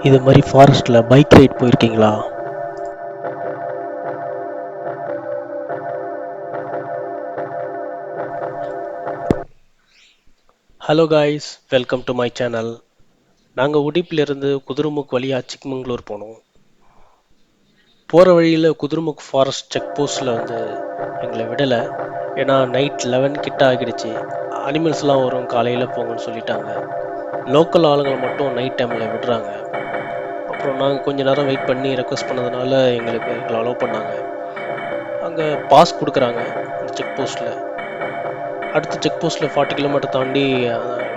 இது மாதிரி ஃபாரஸ்ட்டில் bike ride போயிருக்கீங்களா? Hello guys, welcome to my channel. நாங்கள் உடுப்பிலிருந்து குதிரமுக் வழியாக சிக்மங்களூர் போனோம். போகிற வழியில் குதிரமுக் ஃபாரஸ்ட் செக் போஸ்ட்டில் வந்து எங்களை விடலை. ஏன்னா நைட் 11 கிட்ட ஆகிடுச்சு. அனிமல்ஸ்லாம் வரும், காலையில் போங்கன்னு சொல்லிட்டாங்க. லோக்கல் ஆளுங்களை மட்டும் நைட் டைமில் விடுறாங்க. அப்புறம் நாங்கள் கொஞ்ச நேரம் வெயிட் பண்ணி ரெக்வஸ்ட் பண்ணதுனால எங்களை அலோவ் பண்ணாங்க. அங்கே பாஸ் கொடுக்குறாங்க அந்த செக் போஸ்ட்டில். அடுத்த செக் போஸ்ட்டில் 40 கிலோமீட்டர் தாண்டி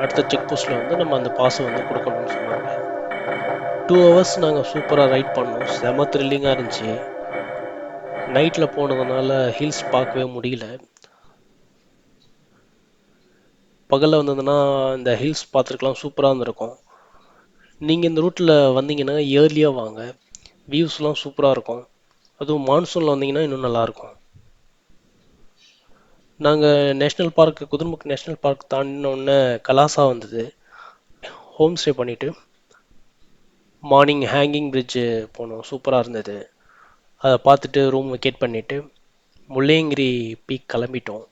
அடுத்த செக் போஸ்ட்டில் வந்து நம்ம அந்த பாஸை வந்து கொடுக்கணும்னு சொன்னாங்க. 2 ஹவர்ஸ் நாங்கள் சூப்பராக ரைட் பண்ணோம். செம த்ரில்லிங்காக இருந்துச்சு. நைட்டில் போனதுனால ஹில்ஸ் பார்க்கவே முடியல. பகலில் வந்ததுன்னா இந்த ஹில்ஸ் பார்த்துருக்கலாம், சூப்பராக இருந்திருக்கும். நீங்கள் இந்த ரூட்டில் வந்தீங்கன்னா இயர்லியாக வாங்க, வியூஸ்லாம் சூப்பராக இருக்கும். அதுவும் மான்சூனில் வந்தீங்கன்னா இன்னும் நல்லாயிருக்கும். நாங்கள் நேஷ்னல் பார்க், குதுர்முக் நேஷ்னல் பார்க் தாண்டினோடனே கலாசா வந்தது. ஹோம் ஸ்டே பண்ணிவிட்டு மார்னிங் ஹேங்கிங் பிரிட்ஜு போனோம், சூப்பராக இருந்தது. அதை பார்த்துட்டு ரூம் வெக்கேட் பண்ணிவிட்டு முள்ளயங்கிரி பீக் கிளம்பிட்டோம்.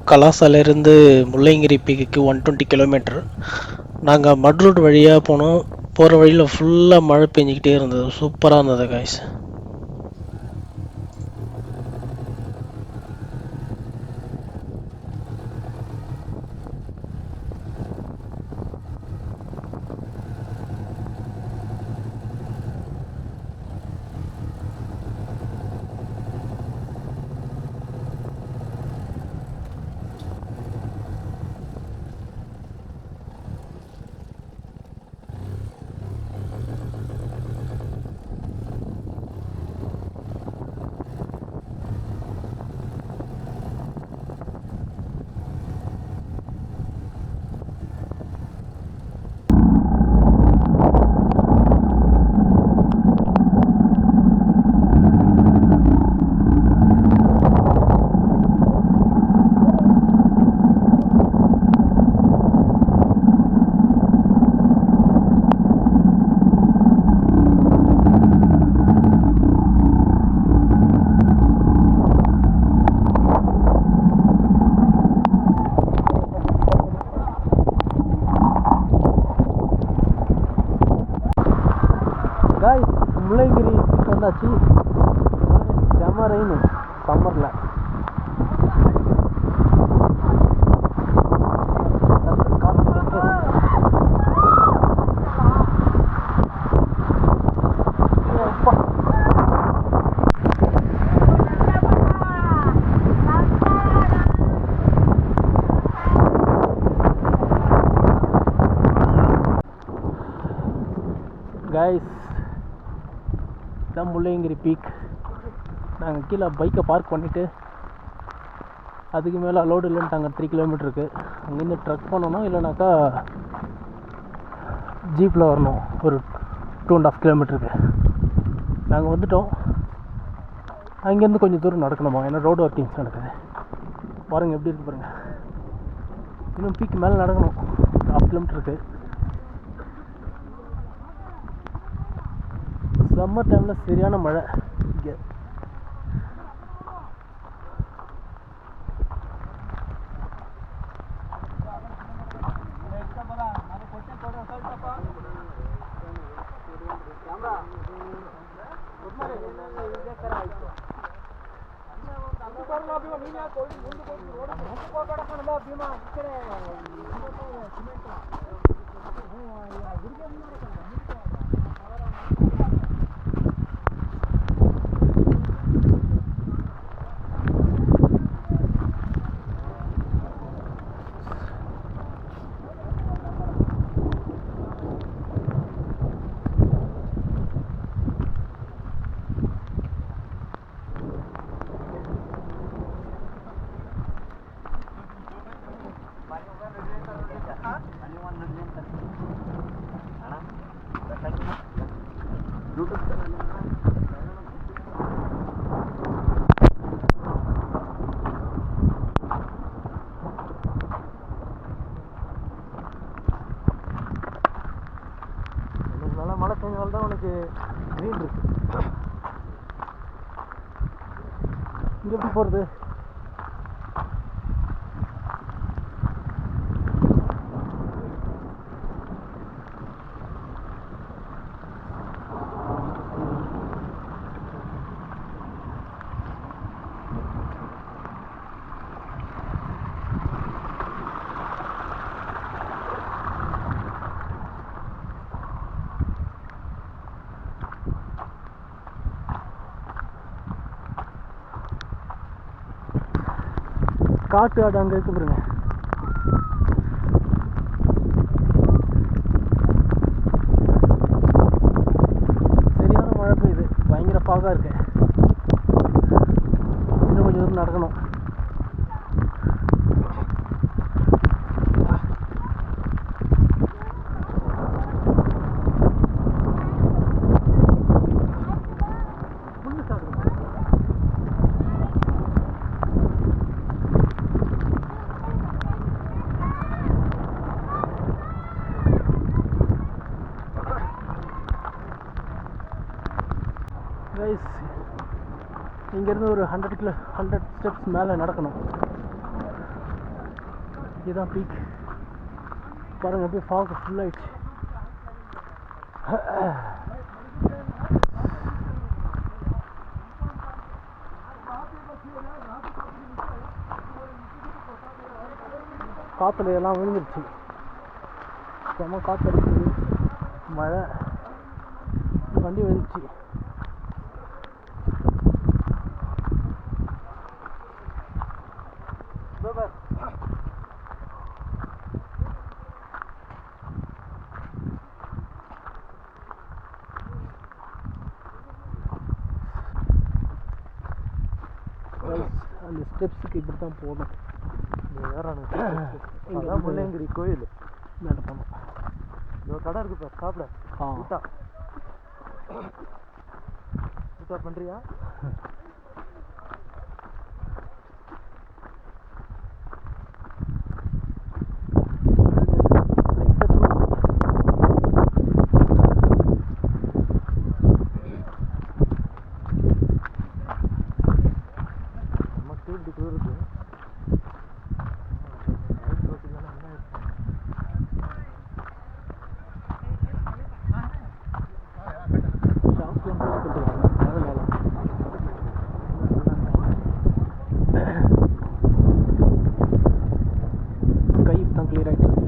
கலாசாலேருந்து முள்ளயங்கிரி பீக்குக்கு 120 கிலோமீட்டர். நாங்கள் மட் ரோடு வழியாக போனோம். போகிற வழியில் ஃபுல்லாக மழை பெஞ்சிக்கிட்டே இருந்தது, சூப்பராக இருந்தது காய்ஸ். காய்ஸ், முள்ளயங்கிரி பீக் வந்தாச்சு. செம ரெயின் சம்மரில். காய்ஸ், இதான் முள்ளயங்கிரி பீக். நாங்கள் கீழே பைக்கை பார்க் பண்ணிவிட்டு அதுக்கு மேலே அலோடு இல்லைன்ட்டாங்க. 3 கிலோமீட்டருக்கு அங்கேருந்து ட்ரக் பண்ணணும், இல்லைனாக்கா ஜீப்பில் வரணும் ஒரு 2.5 கிலோமீட்டருக்கு. நாங்கள் வந்துவிட்டோம். அங்கேருந்து கொஞ்சம் தூரம் நடக்கணுமா, ஏன்னா ரோடு ஒர்க்கிங்ஸ் நடக்குது. பாருங்கள் எப்படி இருக்குது பாருங்கள். இன்னும் பீக்கு மேலே நடக்கணும் 1/2 கிலோமீட்டருக்கு. சம்மர் டைமில் சரியான மழை இங்கே. இருக்கு, க்ரீன் இருக்கு. இங்கே எப்படி போகிறது? காட்டு ஆடு அங்கே இருக்கு பாருங்க. சரியான மழை பெய்யுது, பயங்கர பாகா இருக்கு. இன்னும் கொஞ்சம் தூரம் நடக்கணும். கைஸ், இங்கேருந்து ஒரு 100 ஸ்டெப்ஸ் மேலே நடக்கணும். இதுதான் பீக். பாருங்கள், அப்படியே ஃபாக் ஃபுல் ஆயிடுச்சு. காற்றுல எல்லாம் விழுந்துருச்சு. செம்ம காற்று அடிக்குது, மழை, வண்டி விழுந்துச்சு. அந்த ஸ்டெப்ஸுக்கு இப்படி தான் போகணும். அதான் முள்ளங்கிரி கோயில் மேலே போகணும். இந்த கடை இருக்கு பார், சாப்பிட. ஊட்டா ஊட்டா பண்ணுறியா? இப்படி குளிருக்கு. ஸ்கை தான் கிளியர் ஆகிட்டு இருக்கு.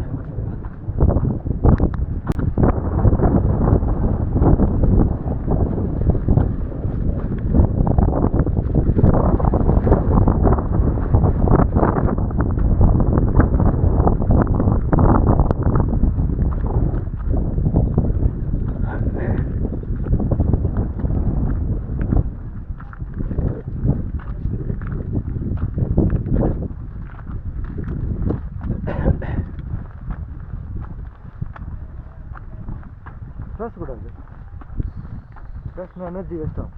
பேசக்கூடாது, பேசினா எனர்ஜி வேஸ்ட் ஆகும்.